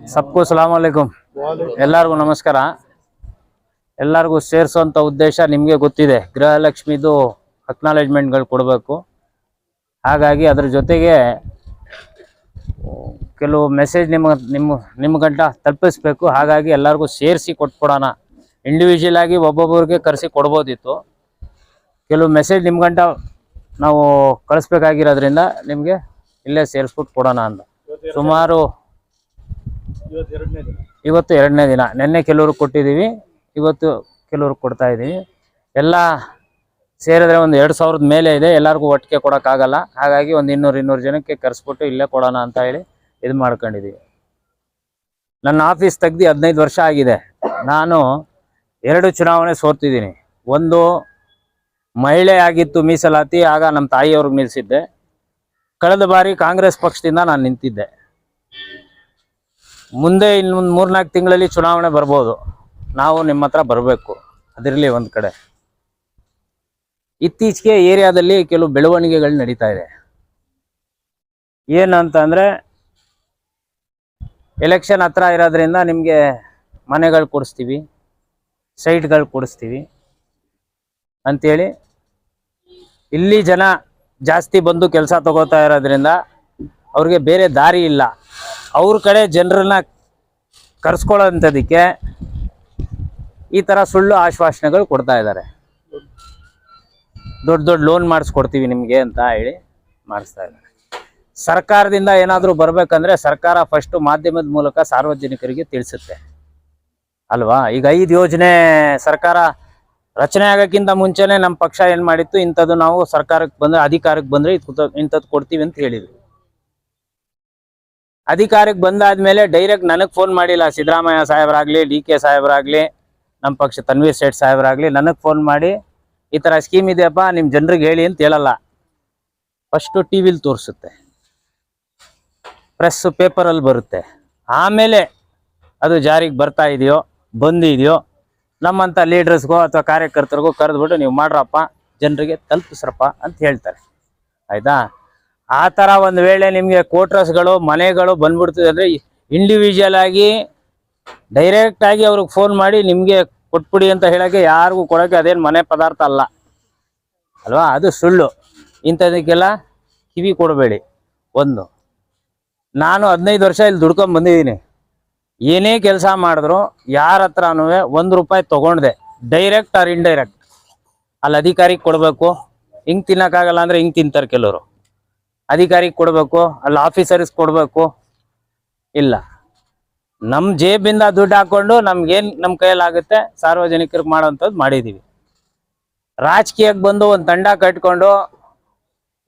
सबको ಸಲಾಮ್ ಅಲೈಕುಂ ಎಲ್ಲರಿಗೂ ನಮಸ್ಕಾರ ಎಲ್ಲರಿಗೂ ಸೇರಿಸುವಂತ ಉದ್ದೇಶ ನಿಮಗೆ ಗೊತ್ತಿದೆ ಗೃಹಲಕ್ಷ್ಮಿದು ಅಕ್ನಾಲೆಜ್ಮೆಂಟ್ ಗಳು ಕೊಡಬೇಕು ಹಾಗಾಗಿ ಅದರ ಜೊತೆಗೆ ಕೆಲವು ಮೆಸೇಜ್ ನಿಮ್ಮ ಗಂಟ ತಲುಪಿಸಬೇಕು ಹಾಗಾಗಿ ಎಲ್ಲರಿಗೂ ಸೇರಿಸಿ ಕೊಟ್ಕೊಡೋಣ ಇಂಡಿವಿಜುವಲ್ ಆಗಿ ಒಬ್ಬೊಬ್ಬರಿಗೆ ಕರೆಸಿ ಕೊಡಬಹುದಿತ್ತು ಕೆಲವು ಮೆಸೇಜ್ ನಿಮ್ಮ ಗಂಟ ನಾವು ಕಳಿಸಬೇಕಾಗಿರೋದ್ರಿಂದ ನಿಮಗೆ ಇಲ್ಲೇ ಸೇರಿಸ್ಬಿಟ್ಟು ಕೊಡೋಣ ಅಂತ ಸುಮಾರು ಇವತ್ತು ಎರಡನೇ ದಿನ ನೆನ್ನೆ ಕೆಲವರು ಕೊಟ್ಟಿದ್ದೀವಿ ಇವತ್ತು ಕೆಲವರು ಕೊಡ್ತಾ ಇದ್ದೀವಿ ಎಲ್ಲ ಸೇರಿದ್ರೆ ಒಂದು 2000 ಮೇಲೆ ಇದೆ ಎಲ್ಲರಿಗೂ ಒಟ್ಟಿಗೆ ಕೊಡೋಕ್ಕಾಗಲ್ಲ ಹಾಗಾಗಿ ಒಂದು 200 ಜನಕ್ಕೆ ಕರೆಸ್ಬಿಟ್ಟು ಇಲ್ಲೇ ಕೊಡೋಣ ಅಂತ ಹೇಳಿ ಇದು ಮಾಡ್ಕೊಂಡಿದ್ದೀವಿ ನನ್ನ ಆಫೀಸ್ ತೆಗ್ದು 15 ವರ್ಷ ಆಗಿದೆ ನಾನು 2 ಚುನಾವಣೆ ಸೋತಿದ್ದೀನಿ ಒಂದು ಮಹಿಳೆ ಆಗಿತ್ತು ಮೀಸಲಾತಿ ಆಗ ನಮ್ಮ ತಾಯಿಯವ್ರಿಗೆ ನಿಲ್ಲಿಸಿದ್ದೆ ಕಳೆದ ಬಾರಿ ಕಾಂಗ್ರೆಸ್ ಪಕ್ಷದಿಂದ ನಾನು ನಿಂತಿದ್ದೆ ಮುಂದೆ ಇನ್ನೊಂದು 3-4 ತಿಂಗಳಲ್ಲಿ ಚುನಾವಣೆ ಬರ್ಬೋದು ನಾವು ನಿಮ್ಮ ಹತ್ರ ಬರಬೇಕು ಅದಿರಲಿ ಒಂದು ಕಡೆ ಇತ್ತೀಚೆಗೆ ಏರಿಯಾದಲ್ಲಿ ಕೆಲವು ಬೆಳವಣಿಗೆಗಳು ನಡೀತಾ ಇದೆ ಏನಂತಂದರೆ ಎಲೆಕ್ಷನ್ ಹತ್ರ ಇರೋದ್ರಿಂದ ನಿಮಗೆ ಮನೆಗಳು ಕೊಡಿಸ್ತೀವಿ ಸೈಟ್ಗಳು ಕೊಡಿಸ್ತೀವಿ ಅಂಥೇಳಿ ಇಲ್ಲಿ ಜನ ಜಾಸ್ತಿ ಬಂದು ಕೆಲಸ ತಗೋತಾ ಇರೋದ್ರಿಂದ ಅವ್ರಿಗೆ ಬೇರೆ ದಾರಿ ಇಲ್ಲ ಅವ್ರ ಕಡೆ ಜನರನ್ನ ಕರೆಸ್ಕೊಳ್ಳೋಂಥದಕ್ಕೆ ಈ ಥರ ಸುಳ್ಳು ಆಶ್ವಾಸನೆಗಳು ಕೊಡ್ತಾ ಇದ್ದಾರೆ ದೊಡ್ಡ ದೊಡ್ಡ ಲೋನ್ ಮಾಡಿಸ್ಕೊಡ್ತೀವಿ ನಿಮಗೆ ಅಂತ ಹೇಳಿ ಮಾಡಿಸ್ತಾ ಇದ್ದಾರೆ ಸರ್ಕಾರದಿಂದ ಏನಾದರೂ ಬರಬೇಕಂದ್ರೆ ಸರ್ಕಾರ ಫಸ್ಟು ಮಾಧ್ಯಮದ ಮೂಲಕ ಸಾರ್ವಜನಿಕರಿಗೆ ತಿಳಿಸುತ್ತೆ ಅಲ್ವಾ ಈಗ 5 ಯೋಜನೆ ಸರ್ಕಾರ ರಚನೆ ಆಗೋಕ್ಕಿಂತ ಮುಂಚೆನೇ ನಮ್ಮ ಪಕ್ಷ ಏನು ಮಾಡಿತ್ತು ಇಂಥದ್ದು ನಾವು ಸರ್ಕಾರಕ್ಕೆ ಬಂದರೆ ಅಧಿಕಾರಕ್ಕೆ ಬಂದರೆ ಇಂಥದ್ದು ಕೊಡ್ತೀವಿ ಅಂತ ಹೇಳಿದ್ವಿ ಅಧಿಕಾರಕ್ಕೆ ಬಂದಾದ್ಮೇಲೆ ಡೈರೆಕ್ಟ್ ನನಗೆ ಫೋನ್ ಮಾಡಿಲ್ಲ ಸಿದ್ದರಾಮಯ್ಯ ಸಾಹೇಬರಾಗಲಿ ಡಿ ಕೆ ಸಾಹೇಬರಾಗಲಿ ನಮ್ಮ ಪಕ್ಷ ತನ್ವೀರ್ ಸೇಠ್ ಸಾಹೇಬರಾಗಲಿ ನನಗೆ ಫೋನ್ ಮಾಡಿ ಈ ಥರ ಸ್ಕೀಮ್ ಇದೆಯಪ್ಪ ನಿಮ್ಮ ಜನರಿಗೆ ಹೇಳಿ ಅಂತ ಹೇಳಲ್ಲ ಫಸ್ಟು ಟಿ ವಿಲಿ ತೋರಿಸುತ್ತೆ ಪ್ರೆಸ್ ಪೇಪರಲ್ಲಿ ಬರುತ್ತೆ ಆಮೇಲೆ ಅದು ಜಾರಿಗೆ ಬರ್ತಾ ಇದೆಯೋ ಬಂದಿದೆಯೋ ನಮ್ಮಂಥ ಲೀಡರ್ಸ್ಗೋ ಅಥವಾ ಕಾರ್ಯಕರ್ತರಿಗೋ ಕರೆದ್ಬಿಟ್ಟು ನೀವು ಮಾಡ್ರಪ್ಪ ಜನರಿಗೆ ತಲುಪಿಸ್ರಪ್ಪ ಅಂತ ಹೇಳ್ತಾರೆ ಆಯಿತಾ ಆ ಥರ ಒಂದು ವೇಳೆ ನಿಮಗೆ ಕ್ವಾರ್ಟರ್ಸ್ಗಳು ಮನೆಗಳು ಬಂದ್ಬಿಡ್ತದೆ ಅಂದರೆ ಇಂಡಿವಿಜುವಲ್ ಆಗಿ ಡೈರೆಕ್ಟಾಗಿ ಅವ್ರಿಗೆ ಫೋನ್ ಮಾಡಿ ನಿಮಗೆ ಕೊಟ್ಬಿಡಿ ಅಂತ ಹೇಳೋಕ್ಕೆ ಯಾರಿಗೂ ಕೊಡೋಕ್ಕೆ ಅದೇನು ಮನೆ ಪದಾರ್ಥ ಅಲ್ಲ ಅಲ್ವಾ ಅದು ಸುಳ್ಳು ಇಂಥದಕ್ಕೆಲ್ಲ ಕಿವಿ ಕೊಡಬೇಡಿ ಒಂದು ನಾನು 15 ವರ್ಷ ಇಲ್ಲಿ ದುಡ್ಕೊಂಡು ಬಂದಿದ್ದೀನಿ ಏನೇ ಕೆಲಸ ಮಾಡಿದ್ರು ಯಾರ ಹತ್ರನೂ ₹1 ತೊಗೊಂಡೆ ಡೈರೆಕ್ಟ್ ಆರ್ ಇಂಡೈರೆಕ್ಟ್ ಅಲ್ಲಿ ಅಧಿಕಾರಿಗೆ ಕೊಡಬೇಕು ಹಿಂಗೆ ತಿನ್ನೋಕ್ಕಾಗಲ್ಲ ಅಂದರೆ ಹಿಂಗೆ ತಿಂತಾರೆ ಕೆಲವರು ಅಧಿಕಾರಿಗೆ ಕೊಡಬೇಕು ಅಲ್ಲಿ ಆಫೀಸರ್ಸ್ ಕೊಡಬೇಕು ಇಲ್ಲ ನಮ್ಮ ಜೇಬಿಂದ ದುಡ್ಡು ಹಾಕ್ಕೊಂಡು ನಮ್ಗೇನು ನಮ್ಮ ಕೈಯಲ್ಲಾಗುತ್ತೆ ಸಾರ್ವಜನಿಕರಿಗೆ ಮಾಡೋವಂಥದ್ದು ಮಾಡಿದ್ದೀವಿ ರಾಜಕೀಯಕ್ಕೆ ಬಂದು ಒಂದು ತಂಡ ಕಟ್ಕೊಂಡು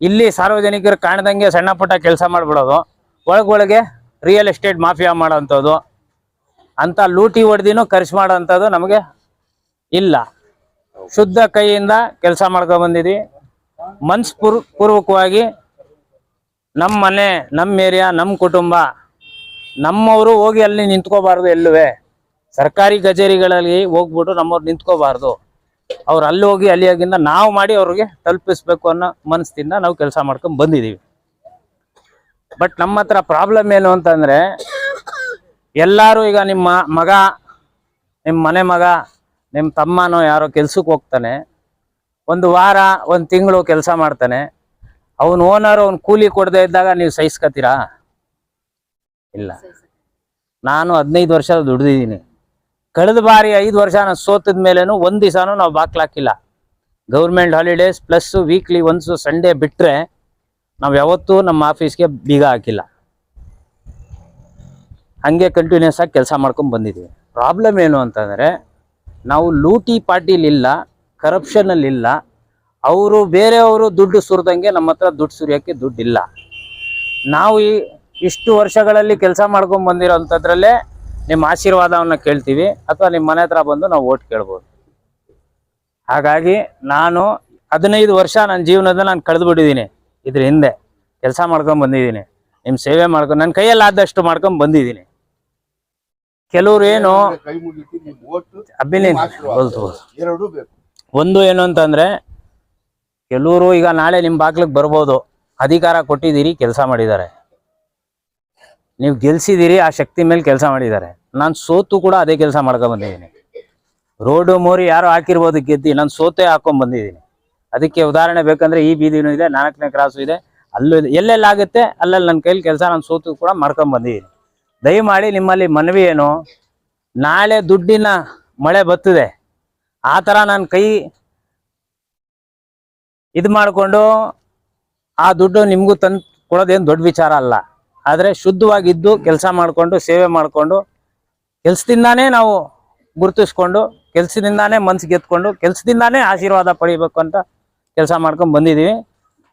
ಇಲ್ಲಿ ಸಾರ್ವಜನಿಕರು ಕಾಣ್ದಂಗೆ ಸಣ್ಣ ಪುಟ್ಟ ಕೆಲಸ ಮಾಡಿಬಿಡೋದು ಒಳಗೊಳಗೆ ರಿಯಲ್ ಎಸ್ಟೇಟ್ ಮಾಫಿಯಾ ಮಾಡೋವಂಥದ್ದು ಅಂಥ ಲೂಟಿ ಹೊಡೆದಿನೂ ಖರ್ಚು ಮಾಡೋವಂಥದ್ದು ನಮಗೆ ಇಲ್ಲ ಶುದ್ಧ ಕೈಯಿಂದ ಕೆಲಸ ಮಾಡ್ಕೊಂಡು ಬಂದಿದ್ದೀವಿ ಮನಸ್ಪೂರ್ವಕವಾಗಿ ನಮ್ಮ ಮನೆ ನಮ್ಮ ಏರಿಯಾ ನಮ್ಮ ಕುಟುಂಬ ನಮ್ಮವರು ಹೋಗಿ ಅಲ್ಲಿ ನಿಂತ್ಕೋಬಾರ್ದು ಎಲ್ಲುವೆ ಸರ್ಕಾರಿ ಕಚೇರಿಗಳಲ್ಲಿ ಹೋಗ್ಬಿಟ್ಟು ನಮ್ಮವ್ರು ನಿಂತ್ಕೋಬಾರ್ದು ಅವ್ರು ಅಲ್ಲಿ ಹೋಗಿ ಅಲ್ಲಿ ಆಗಿಂದ ನಾವು ಮಾಡಿ ಅವ್ರಿಗೆ ತಲುಪಿಸ್ಬೇಕು ಅನ್ನೋ ಮನಸ್ಸಿಂದ ನಾವು ಕೆಲಸ ಮಾಡ್ಕೊಂಡು ಬಂದಿದ್ದೀವಿ ಬಟ್ ನಮ್ಮ ಹತ್ರ ಪ್ರಾಬ್ಲಮ್ ಏನು ಅಂತಂದರೆ ಎಲ್ಲರೂ ಈಗ ನಿಮ್ಮ ಮಗ ನಿಮ್ಮ ಮನೆ ಮಗ ನಿಮ್ಮ ತಮ್ಮನೋ ಯಾರೋ ಕೆಲ್ಸಕ್ಕೆ ಹೋಗ್ತಾನೆ ಒಂದು ವಾರ ಒಂದು ತಿಂಗಳು ಕೆಲಸ ಮಾಡ್ತಾನೆ ಅವನು ಓನರ್ ಅವ್ನು ಕೂಲಿ ಕೊಡದೇ ಇದ್ದಾಗ ನೀವು ಸಹಿಸ್ಕೊತೀರಾ ಇಲ್ಲ ನಾನು 15 ವರ್ಷ ದುಡ್ದಿದ್ದೀನಿ ಕಳೆದ ಬಾರಿ 5 ವರ್ಷ ನಾನು ಸೋತದ ಮೇಲೇನು ಒಂದು ದಿವಸನೂ ನಾವು ಬಾಕ್ಲಾಕಿಲ್ಲ government holidays plus weekly once Sunday ಬಿಟ್ಟರೆ ನಾವು ಯಾವತ್ತೂ ನಮ್ಮ ಆಫೀಸ್ಗೆ ಬೀಗ ಹಾಕಿಲ್ಲ ಹಾಗೆ ಕಂಟಿನ್ಯೂಸ್ ಆಗಿ ಕೆಲಸ ಮಾಡ್ಕೊಂಡು ಬಂದಿದ್ದೀವಿ ಪ್ರಾಬ್ಲಮ್ ಏನು ಅಂತಂದರೆ ನಾವು ಲೂಟಿ ಪಾರ್ಟಿಲಿಲ್ಲ ಕರಪ್ಷನಲ್ಲಿಲ್ಲ ಅವರು ಬೇರೆಯವರು ದುಡ್ಡು ಸುರಿದಂಗೆ ನಮ್ಮ ಹತ್ರ ದುಡ್ಡು ಸುರಿಯೋಕ್ಕೆ ದುಡ್ಡಿಲ್ಲ ನಾವು ಇಷ್ಟು ವರ್ಷಗಳಲ್ಲಿ ಕೆಲಸ ಮಾಡ್ಕೊಂಡು ಬಂದಿರೋಂಥದ್ರಲ್ಲೇ ನಿಮ್ಮ ಆಶೀರ್ವಾದವನ್ನು ಕೇಳ್ತೀವಿ ಅಥವಾ ನಿಮ್ಮ ಮನೆ ಹತ್ರ ಬಂದು ನಾವು ಓಟ್ ಕೇಳ್ಬೋದು ಹಾಗಾಗಿ ನಾನು 15 ವರ್ಷ ನನ್ನ ಜೀವನದ ನಾನು ಕಳೆದುಬಿಟ್ಟಿದ್ದೀನಿ ಇದ್ರ ಹಿಂದೆ ಕೆಲಸ ಮಾಡ್ಕೊಂಡು ಬಂದಿದ್ದೀನಿ ನಿಮ್ಮ ಸೇವೆ ಮಾಡ್ಕೊಂಡು ನನ್ನ ಕೈಯಲ್ಲಾದಷ್ಟು ಮಾಡ್ಕೊಂಡು ಬಂದಿದ್ದೀನಿ ಕೆಲವ್ರು ಏನು ಒಂದು ಏನು ಅಂತಂದರೆ ಕೆಲವರು ಈಗ ನಾಳೆ ನಿಮ್ಮ ಬಾಗ್ಲಿಗೆ ಬರ್ಬೋದು ಅಧಿಕಾರ ಕೊಟ್ಟಿದ್ದೀರಿ ಕೆಲಸ ಮಾಡಿದ್ದಾರೆ ನೀವು ಗೆಲ್ಸಿದಿರಿ, ಆ ಶಕ್ತಿ ಮೇಲೆ ಕೆಲಸ ಮಾಡಿದ್ದಾರೆ. ನಾನು ಸೋತು ಕೂಡ ಅದೇ ಕೆಲಸ ಮಾಡ್ಕೊಂಡ್ ಬಂದಿದ್ದೀನಿ. ರೋಡು ಮೋರಿ ಯಾರು ಹಾಕಿರ್ಬೋದು ಗೆದ್ದಿ, ನಾನು ಸೋತೆ ಹಾಕೊಂಡ್ ಬಂದಿದ್ದೀನಿ. ಅದಕ್ಕೆ ಉದಾಹರಣೆ ಬೇಕಂದ್ರೆ ಈ ಬೀದಿನೂ ಇದೆ, 4ನೇ ಕ್ರಾಸು ಇದೆ, ಅಲ್ಲೂ ಇದೆ. ಎಲ್ಲೆಲ್ಲಾಗುತ್ತೆ ಅಲ್ಲಲ್ಲಿ ನನ್ನ ಕೈಲಿ ಕೆಲಸ ನಾನು ಸೋತು ಕೂಡ ಮಾಡ್ಕೊಂಡ್ ಬಂದಿದ್ದೀನಿ. ದಯಮಾಡಿ ನಿಮ್ಮಲ್ಲಿ ಮನವಿ ಏನು, ನಾಳೆ ದುಡ್ಡಿನ ಮಳೆ ಬರ್ತದೆ, ಆ ಥರ ನಾನು ಕೈ ಇದು ಮಾಡಿಕೊಂಡು ಆ ದುಡ್ಡು ನಿಮಗೂ ತಂದು ಕೊಡೋದೇನು ದೊಡ್ಡ ವಿಚಾರ ಅಲ್ಲ. ಆದರೆ ಶುದ್ಧವಾಗಿದ್ದು ಕೆಲಸ ಮಾಡಿಕೊಂಡು ಸೇವೆ ಮಾಡಿಕೊಂಡು ಕೆಲಸದಿಂದಾನೇ ನಾವು ಗುರುತಿಸ್ಕೊಂಡು ಕೆಲಸದಿಂದಾನೇ ಮನ್ಸು ಗೆದ್ಕೊಂಡು ಕೆಲಸದಿಂದಾನೇ ಆಶೀರ್ವಾದ ಪಡಿಬೇಕು ಅಂತ ಕೆಲಸ ಮಾಡ್ಕೊಂಡು ಬಂದಿದ್ದೀವಿ.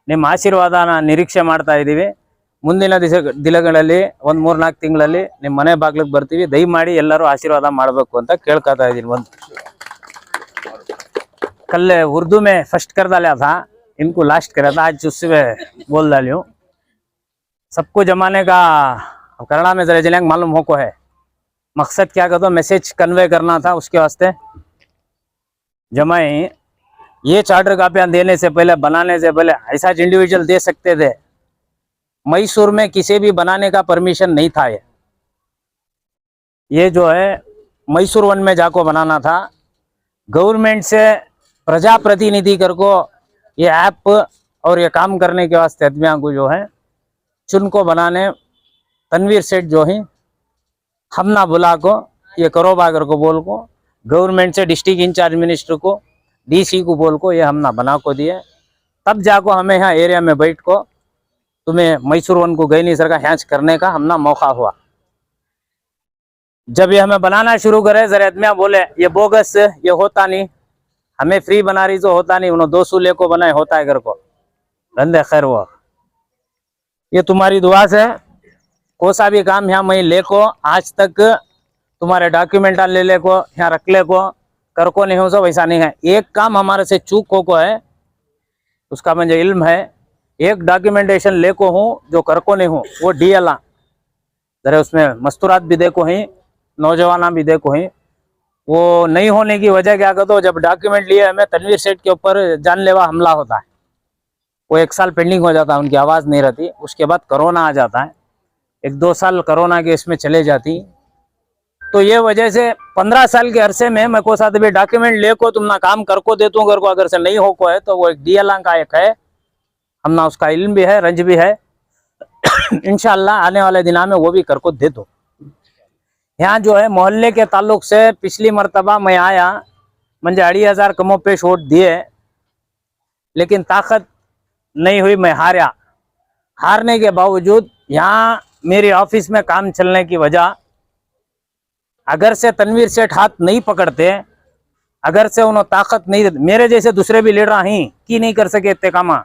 ನಿಮ್ಮ ಆಶೀರ್ವಾದನ ನಿರೀಕ್ಷೆ ಮಾಡ್ತಾ ಇದ್ದೀವಿ. ಮುಂದಿನ ದಿನಗಳಲ್ಲಿ ಒಂದು 3-4 ತಿಂಗಳಲ್ಲಿ ನಿಮ್ಮ ಮನೆ ಬಾಗ್ಲಿಗೆ ಬರ್ತೀವಿ. ದಯಮಾಡಿ ಎಲ್ಲರೂ ಆಶೀರ್ವಾದ ಮಾಡಬೇಕು ಅಂತ ಕೇಳ್ಕೊತಾ ಇದ್ದೀನಿ. ಒಂದು कल उर्दू में फर्स्ट कर डाला था, इनको लास्ट करा था, आज उससे बोल डाली हूँ. सबको जमाने का कन्नड़ा में जरा जलेंग मालूम हो को है. मकसद क्या कर दो, मैसेज कन्वे करना था, उसके वास्ते जमाए ये चार्टर कापियाँ देने से पहले, बनाने से पहले ऐसा इंडिविजुअल दे सकते थे. मैसूर में किसी भी बनाने का परमिशन नहीं था. ये जो है मैसूर वन में जाको बनाना था. गवर्नमेंट से प्रजाप्रतिनिधि कर को ये ऐप और ये काम करने के वास्ते आदमियों को जो है चुन को बनाने तनवीर सेठ जो है हम ना बुला को ये करो बागर को बोल को गवर्नमेंट से डिस्ट्रिक्ट इंचार्ज मिनिस्टर को डीसी को बोल को ये हम ना बना को दिए. तब जाको हमें यहाँ एरिया में बैठ को तुम्हें मैसूर वन को गई नहीं सर का हैंच करने का हम ना मौका हुआ. जब ये हमें बनाना शुरू करे, जरा आदमियाँ बोले ये बोगस, ये होता नहीं, हमें फ्री बना रही तो होता नहीं, उन्होंने 200 ले को बनाए होता है घर को धंधे. खैर वो ये तुम्हारी दुआ से कोई सा भी काम यहाँ मैं ले को आज तक तुम्हारे डॉक्यूमेंट ले को यहाँ रख ले को कर को नहीं हो सो वैसा नहीं है. एक काम हमारे से चूक को है, उसका मुझे इल्म है. एक डॉक्यूमेंटेशन ले को हूँ जो कर को नहीं हूँ, वो DL जरा उसमें मस्तूरात भी देखो ही, नौजवाना भी देखो ही. वो नहीं होने की वजह क्या कर दो, जब डॉक्यूमेंट लिए हमें तनवीर सेठ के ऊपर जानलेवा हमला होता है. वो 1 साल पेंडिंग हो जाता है, उनकी आवाज़ नहीं रहती. उसके बाद कोरोना आ जाता है, 1-2 साल कोरोना के इसमें चले जाती. तो ये वजह से 15 साल के अरसे में मैं को साथ भी डॉक्यूमेंट ले को तुम ना काम कर को देता हूँ. घर को अगर से नहीं हो को है तो वो एक DL का एक है, हम ना उसका इल्म भी है, रंज भी है. इंशाल्लाह आने वाले दिना में वो भी कर को दे दो. यहाँ जो है मोहल्ले के ताल्लुक से पिछली मर्तबा मैं आया, मुझे 2,500 कमो पेश वोट दिए, लेकिन ताकत नहीं हुई, मैं हारा. हारने के बावजूद यहाँ मेरी ऑफिस में काम चलने की वजह, अगर से तनवीर सेठ हाथ नहीं पकड़ते, अगर से उन्होंने ताकत नहीं, मेरे जैसे दूसरे भी लीडर ही की नहीं कर सके इतने कामा.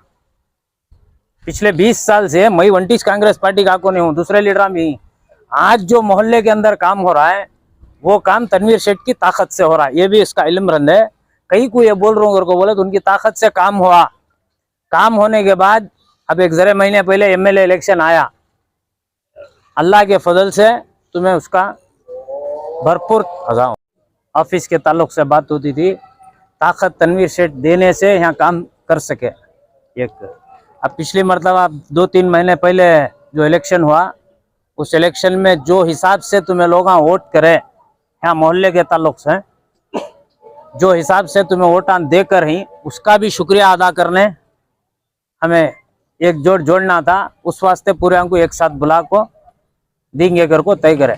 पिछले 20 साल से मैं वंटिस कांग्रेस पार्टी का को नहीं हूँ, दूसरे लीडर भी. आज जो मोहल्ले के अंदर काम हो रहा है वो काम तनवीर सेठ की ताकत से हो रहा है. ये भी इसका इल्म रंद है. कहीं को ये बोल रहा हूँ अगर को बोले तो उनकी ताकत से काम हुआ. काम होने के बाद अब एक जरे महीने पहले MLA इलेक्शन आया, अल्लाह के फजल से तुम्हें उसका भरपूर ऑफिस के ताल्लुक से बात होती थी. ताकत तनवीर सेठ देने से यहाँ काम कर सके. एक अब पिछली मरतबा 2-3 महीने पहले जो इलेक्शन हुआ, उस इलेक्शन में जो हिसाब से तुम्हें लोग वोट करे, यहाँ मोहल्ले के ताल्लुक से जो हिसाब से तुम्हें वोटान देकर ही उसका भी शुक्रिया अदा करने हमें एक जोड़ना था. उस वास्ते पूरे को एक साथ बुला को देंगे कर को तय करे.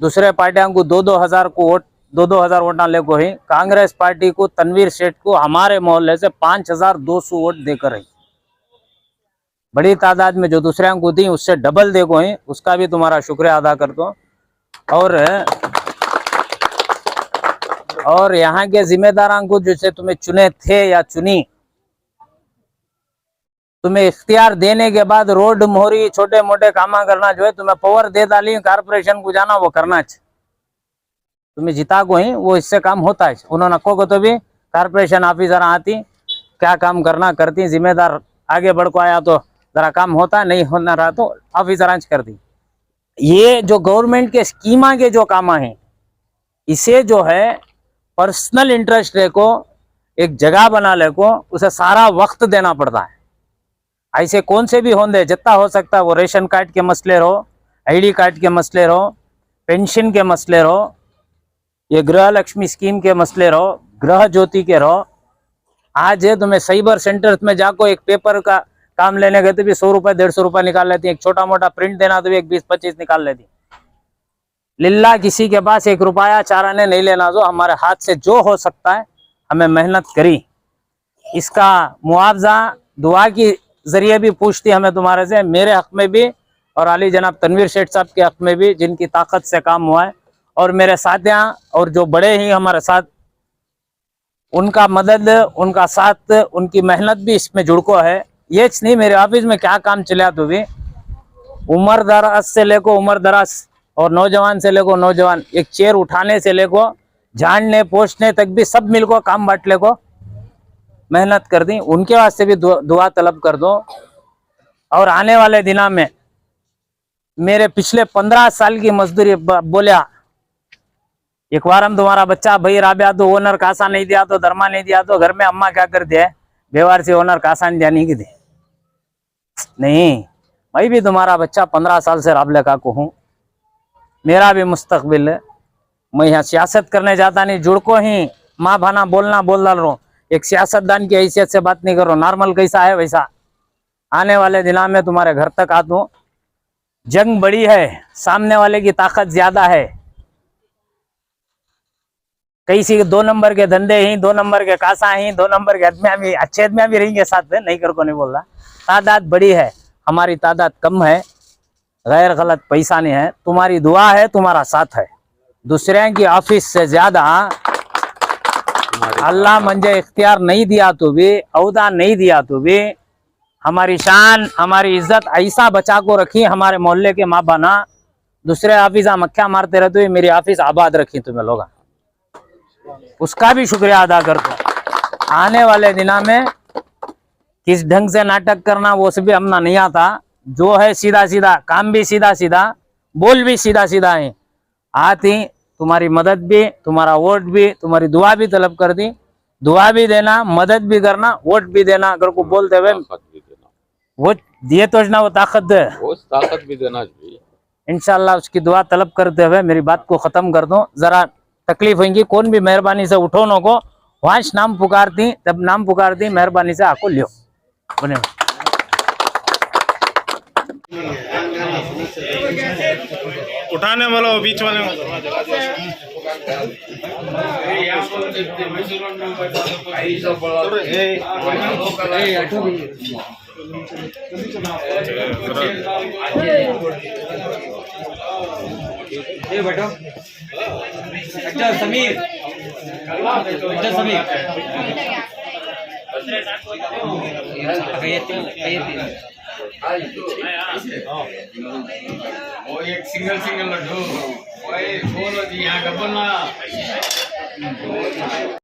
दूसरे पार्टियों को 2-2 हज़ार को वोट, 2-2 हज़ार वोटान ले को ही कांग्रेस पार्टी को तनवीर सेठ को हमारे मोहल्ले से 5,200 वोट देकर ही बड़ी तादाद में जो दूसरे को दी उससे डबल देखो ही, उसका भी तुम्हारा शुक्रिया अदा कर दो. और यहाँ के जिम्मेदारों को जैसे तुम्हें चुने थे या चुनी, तुम्हें इख्तियार देने के बाद रोड मोहरी छोटे मोटे कामा करना जो है, तुम्हें पावर दे डाली कारपोरेशन को जाना वो करना चाहिए. तुम्हें जिता को ही वो इससे काम होता है. उन्होंने को तो भी कारपोरेशन ऑफिसर आती, क्या काम करना करती, जिम्मेदार आगे बढ़ को आया तो जरा काम होता, नहीं होना रहा तो ऑफिसर कर दी. ये जो गवर्नमेंट के स्कीमा के जो काम हैं, इसे जो है पर्सनल इंटरेस्ट ले को एक जगह बना ले को उसे सारा वक्त देना पड़ता है. ऐसे कौन से भी होंगे, जितना हो सकता है वो रेशन कार्ड के मसले रहो, आईडी कार्ड के मसले रहो, पेंशन के मसले रहो, ये गृह लक्ष्मी स्कीम के मसले रहो, गृह ज्योति के रहो। आज है तुम्हें साइबर सेंटर में जाको एक पेपर का काम लेने गए तो भी 100 रुपए 150 रुपए निकाल लेती है। एक छोटा मोटा प्रिंट देना तो भी एक 20-25 निकाल लेती। लिल्ला किसी के पास 1 रुपया चारा ने नहीं लेना। जो हमारे हाथ से जो हो सकता है हमें मेहनत करी, इसका मुआवजा दुआ की जरिए भी पूछती हमें तुम्हारे से, मेरे हक में भी और अली जनाब तनवीर शेख साहब के हक में भी, जिनकी ताकत से काम हुआ है। और मेरे साथियां और जो बड़े ही हमारे साथ, उनका मदद, उनका साथ, उनकी मेहनत भी इसमें जुड़को है। ये नहीं मेरे ऑफिस में क्या काम चला तो भी उम्र दराज से लेको उम्र दराज और नौजवान से लेको नौजवान, एक चेयर उठाने से लेको झाड़ने पोछने तक भी सब मिलको काम बांट ले को मेहनत कर दी। उनके वास्ते भी दुआ तलब कर दो। और आने वाले दिनों में मेरे पिछले 15 साल की मजदूरी बोलिया, एक बार हम तुम्हारा बच्चा भाई राबिया तो ओनर कासा नहीं दिया तो धर्मा नहीं दिया तो घर में अम्मा क्या कर दिया, बेवार से ओनर कासा नहीं दिया नहीं की दे नहीं। मैं भी तुम्हारा बच्चा 15 साल से राबले का को हूँ, मेरा भी मुस्तकबिल है। मैं यहाँ सियासत करने जाता नहीं, जुड़को ही माँ भाना बोलना बोल डाल रहा हूँ। एक सियासतदान की हैसियत से बात नहीं कर रहा हूँ, नॉर्मल कैसा है वैसा। आने वाले दिनों में तुम्हारे घर तक आता हूँ। जंग बड़ी है, सामने वाले की ताकत ज्यादा है। कैसी 2 नंबर के धंधे ही, 2 नंबर के कासा ही, 2 नंबर के आदमियां भी, अच्छे आदमियां भी रहेंगे साथ में, नहीं कर को नहीं बोल रहा। तादाद बड़ी है, हमारी तादाद कम है, गैर गलत पैसा नहीं है। तुम्हारी दुआ है, तुम्हारा साथ है। दूसरे की ऑफिस से ज्यादा अल्लाह मुझे इख्तियार नहीं दिया तो भी, औदा नहीं दिया तो भी, हमारी शान हमारी इज्जत ऐसा बचा को रखी हमारे मोहल्ले के माँ बाना। दूसरे ऑफिस मक्खियां मारते रहते हुए मेरी ऑफिस आबाद रखी तुम्हें लोग, उसका भी शुक्रिया अदा करता हूँ। आने वाले दिनों में किस ढंग से नाटक करना वो सब भी हमना नहीं आता। जो है सीधा सीधा काम भी सीधा सीधा, बोल भी सीधा सीधा है। आती तुम्हारी मदद भी, तुम्हारा वोट भी, तुम्हारी दुआ भी तलब कर दी। दुआ भी देना, मदद भी करना, वोट भी देना। अगर को बोलते हुए वो दिए तो ना, वो ताकत भी देना इंशाल्लाह। उसकी दुआ तलब करते हुए मेरी बात को खत्म कर दो। जरा तकलीफ होगी, कौन भी मेहरबानी से उठो नो को वाश नाम पुकारती, तब नाम पुकारती मेहरबानी से आको लियो बने। उठाने वाला बीच वाले बैठो। अच्छा समीर, अच्छा समीर वो एक सिंगल लड्डू, यहाँ डबल ना।